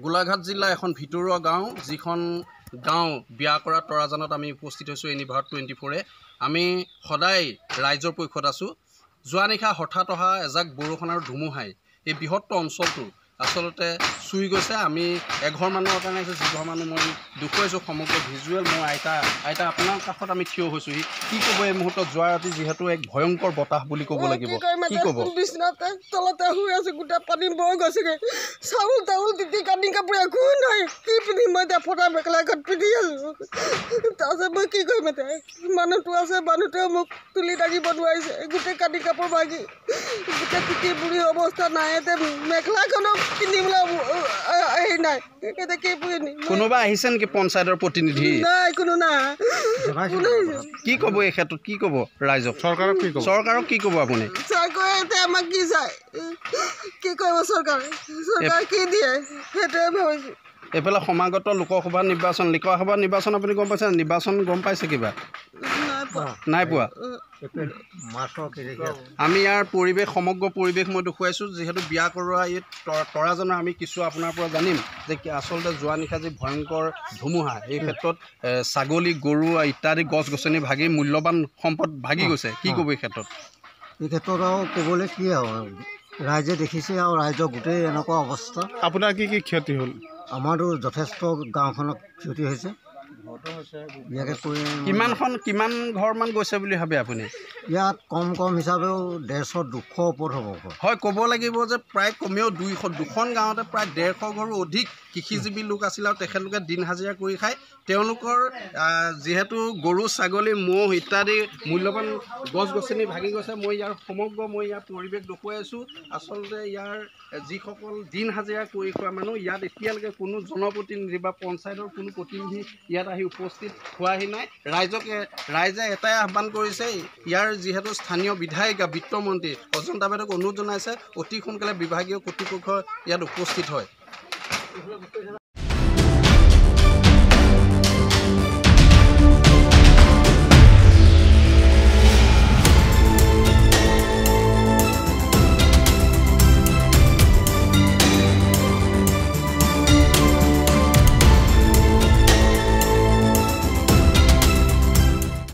গোলাঘাট জিলা এখন ভিতৰুৱা গাঁও যিখন গাঁও বিয়া কৰা তৰাজানত আমি উপস্থিত হৈছোঁ এনিভাৰ 24 আমি সদায় ৰাইজৰ পক্ষত আছোঁ যোৱা নিশা হঠাৎ অহা এজাক বৰষুণ আৰু ধুমুহাই এই বৃহত্তৰ অঞ্চলটো আসলতে চুই গৈছে আমি এঘৰ মানুহৰ কাৰণে আছে যিঘৰ মানুহ মই দেখুৱাইছোঁ সমগ্ৰ ভিজুৱেল মোৰ আইতা আপোনাৰ কাষত আমি থিয় হৈছোঁ কি ক'ব এই মুহূৰ্তত যোৱা ৰাতি যিহেতু এক ভয়ংকৰ বতাহ বুলি ক'ব লাগিব কি ক'ব বিছনাতে তলতে শুই আছোঁ গোটেই পানী বৈ গৈছেগৈ চাউল তাউল তিতি কানি কাপোৰ একো নাই কি পিন্ধি মই এতিয়া ফটা মেখেলা এখন পিন্ধি আছোঁ তাৰপিছত মই কি কৰিম এতিয়া মানুহটো আছে মানুহটোৱে মোক তুলি দাগিব নোৱাৰিছে গোটেই কানি কাপোৰ ভাগি গোটেই তিতি বুঢ়ী অৱস্থা নাই এতিয়া মেখেলাখনো পিন্ধিবলৈ হেৰি নাই এতিয়া কি পিন্ধি কোনোবা আহিছে নেকি পঞ্চায়তৰ প্ৰতিনিধি নাই কোনো নাই কি ক'ব এই ক্ষেত্ৰত কি ক'ব ৰাইজক চৰকাৰক কি ক'ব আপুনি চৰকাৰে এতিয়া আমাক কি চায় কি কৰিব চৰকাৰে কি দিয়ে সেইটোৱে ভাবিছোঁ এইফালে সমাগত লোকসভা নিৰ্বাচন আপুনি গম পাইছে নিৰ্বাচন গম পাইছে কিবা নাই পোৱা আমি ইয়াৰ পৰিৱেশ সমগ্ৰ পৰিৱেশ মই দেখুৱাইছোঁ যিহেতু বিয়া কৰোৱা এই তৰাজনৰ আমি কিছু আপোনাৰ পৰা জানিম যে আচলতে যোৱা নিশা যি ভয়ংকৰ ধুমুহা এই ক্ষেত্ৰত ছাগলী গৰু ইত্যাদি গছ গছনি ভাগি মূল্যৱান সম্পদ ভাগি গৈছে কি ক'ব এই ক্ষেত্ৰত আৰু ক'বলৈ কি আৰু ৰাইজে দেখিছে আৰু ৰাইজৰ গোটেই এনেকুৱা অৱস্থা আপোনাৰ কি কি ক্ষতি হ'ল আমাৰতো যথেষ্ট গাঁওখনত ক্ষতি হৈছে ইয়াকে কৈ কিমান ঘৰমান গৈছে বুলি ভাবে আপুনি ইয়াত কম হিচাপেও 150-200 ওপৰত হ'ব হয় ক'ব লাগিব যে প্ৰায় কমেও 200 গাঁৱতে প্ৰায় 150 ঘৰো অধিক কৃষিজীৱী লোক আছিল আৰু তেখেতলোকে দিন হাজিৰা কৰি খায় তেওঁলোকৰ যিহেতু গৰু ছাগলী ম'হ ইত্যাদি মূল্যৱান গছ গছনি ভাগি গৈছে মই ইয়াৰ পৰিৱেশ দেখুৱাই আছোঁ আচলতে ইয়াৰ যিসকল দিন হাজিৰা কৰি খোৱা মানুহ ইয়াত এতিয়ালৈকে কোনো জনপ্ৰতিনিধি বা পঞ্চায়তৰ কোনো প্ৰতিনিধি ইয়াত আহি উপস্থিত হোৱাহি নাই ৰাইজে এটাই আহ্বান কৰিছে ইয়াৰ যিহেতু স্থানীয় বিধায়িকা বিত্তমন্ত্ৰী অজন্তা বাইদেউক অনুৰোধ জনাইছে অতি সোনকালে বিভাগীয় কৰ্তৃপক্ষ ইয়াত উপস্থিত হয়